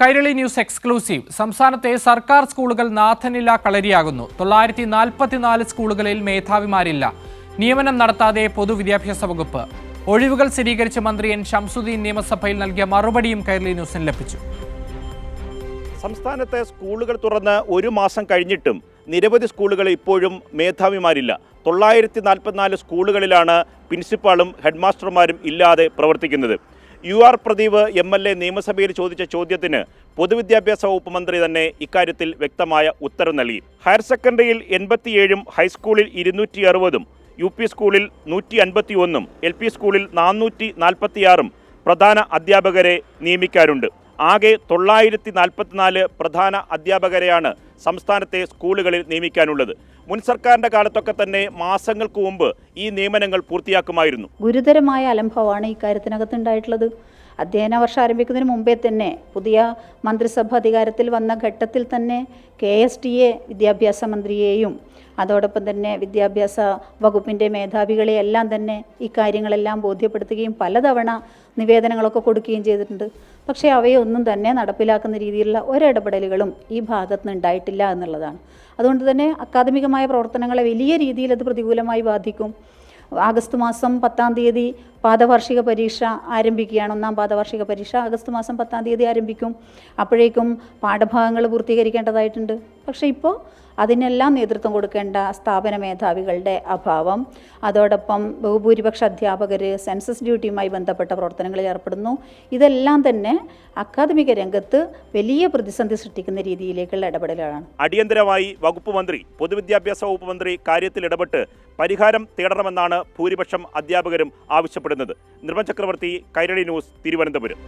Kairali news exclusive. സംസ്ഥാനത്തെ സർക്കാർ സ്കൂളുകൾ നാഥനില്ലാ കളരിയാകുന്നു. 944 സ്കൂളുകളിൽ മേധാവിമാരില്ല. നിയമനം നടത്താതെ പൊതുവിദ്യാഭ്യാസ വകുപ്പ്. ഒഴിവുകൾ സ്ഥിരീകരിച്ച മന്ത്രി എൻ ഷംസുദ്ദീൻ നിയമസഭയിൽ നൽകിയ മറുപടിയും കൈരളി ന്യൂസിന് ലഭിച്ചു. സംസ്ഥാനത്തെ സ്കൂളുകൾ തുറന്ന് ഒരു മാസം കഴിഞ്ഞിട്ടും നിരവധി സ്കൂളുകളിൽ ഇപ്പോഴും മേധാവിമാരില്ല. 944 സ്കൂളുകളിലാണ് പ്രിൻസിപ്പാളും ഹെഡ്മാസ്റ്റർമാരും ഇല്ലാതെ പ്രവർത്തിക്കുന്നത്. UR പ്രദീപ് MLA നിയമസഭയിൽ ചോദിച്ച ചോദ്യത്തിന് പൊതുവിദ്യാഭ്യാസ വകുപ്പ് മന്ത്രി തന്നെ ഇക്കാര്യത്തിൽ വ്യക്തമായ ഉത്തരം നൽകി. ഹയർ സെക്കൻഡറിയിൽ 87, ഹൈസ്കൂളിൽ 260, UP സ്കൂളിൽ 151, LP സ്കൂളിൽ 446 പ്രധാന അധ്യാപകരെ നിയമിക്കാറുണ്ട്. ആകെ 944 പ്രധാന അധ്യാപകരെയാണ് സംസ്ഥാനത്തെ സ്കൂളുകളിൽ നിയമിക്കാനുള്ളത്. മുൻ സർക്കാരിന്റെ കാലത്തൊക്കെ തന്നെ മാസങ്ങൾക്ക് മുമ്പ് ഈ നിയമനങ്ങൾ പൂർത്തിയാക്കുമായിരുന്നു. ഗുരുതരമായ അലംഭവമാണ് ഇക്കാര്യത്തിനകത്ത് ഉണ്ടായിട്ടുള്ളത്. അധ്യയന വർഷം ആരംഭിക്കുന്നതിന് മുമ്പേ തന്നെ പുതിയ മന്ത്രിസഭ അധികാരത്തിൽ വന്ന ഘട്ടത്തിൽ തന്നെ KSTA വിദ്യാഭ്യാസ മന്ത്രിയെയും അതോടൊപ്പം തന്നെ വിദ്യാഭ്യാസ വകുപ്പിൻ്റെ മേധാവികളെയെല്ലാം തന്നെ ഇക്കാര്യങ്ങളെല്ലാം ബോധ്യപ്പെടുത്തുകയും പലതവണ നിവേദനങ്ങളൊക്കെ കൊടുക്കുകയും ചെയ്തിട്ടുണ്ട്. പക്ഷേ അവയൊന്നും തന്നെ നടപ്പിലാക്കുന്ന രീതിയിലുള്ള ഒരിടപെടലുകളും ഈ ഭാഗത്ത് നിന്ന് ഉണ്ടായിട്ടില്ല എന്നുള്ളതാണ്. അതുകൊണ്ട് തന്നെ അക്കാദമികമായ പ്രവർത്തനങ്ങളെ വലിയ രീതിയിൽ അത് പ്രതികൂലമായി ബാധിക്കും. ആഗസ്റ്റ് മാസം 10-ാം തീയതി പാദവാർഷിക പരീക്ഷ ആരംഭിക്കുകയാണ്. 1ാം പാദവാർഷിക പരീക്ഷ ആഗസ്റ്റ് മാസം 10-ാം തീയതി ആരംഭിക്കും. അപ്പോഴേക്കും പാഠഭാഗങ്ങൾ പൂർത്തീകരിക്കേണ്ടതായിട്ടുണ്ട്. പക്ഷേ ഇപ്പോൾ അതിനെല്ലാം നേതൃത്വം കൊടുക്കേണ്ട സ്ഥാപന മേധാവികളുടെ അഭാവം, അതോടൊപ്പം ബഹുഭൂരിപക്ഷ അധ്യാപകർ സെൻസസ് ഡ്യൂട്ടിയുമായി ബന്ധപ്പെട്ട പ്രവർത്തനങ്ങളിൽ ഏർപ്പെടുന്നു. ഇതെല്ലാം തന്നെ അക്കാദമിക രംഗത്ത് വലിയ പ്രതിസന്ധി സൃഷ്ടിക്കുന്ന രീതിയിലേക്കുള്ള ഇടപെടലുകളാണ്. അടിയന്തരമായി വകുപ്പ് മന്ത്രി, പൊതുവിദ്യാഭ്യാസ വകുപ്പ് മന്ത്രി കാര്യത്തിൽ ഇടപെട്ട് പരിഹാരം തേടണമെന്നാണ് ഭൂരിപക്ഷം അധ്യാപകരും ആവശ്യപ്പെടുന്നത്. നിർമ്മൽ ചക്രവർത്തി, കൈരളി ന്യൂസ്, തിരുവനന്തപുരം.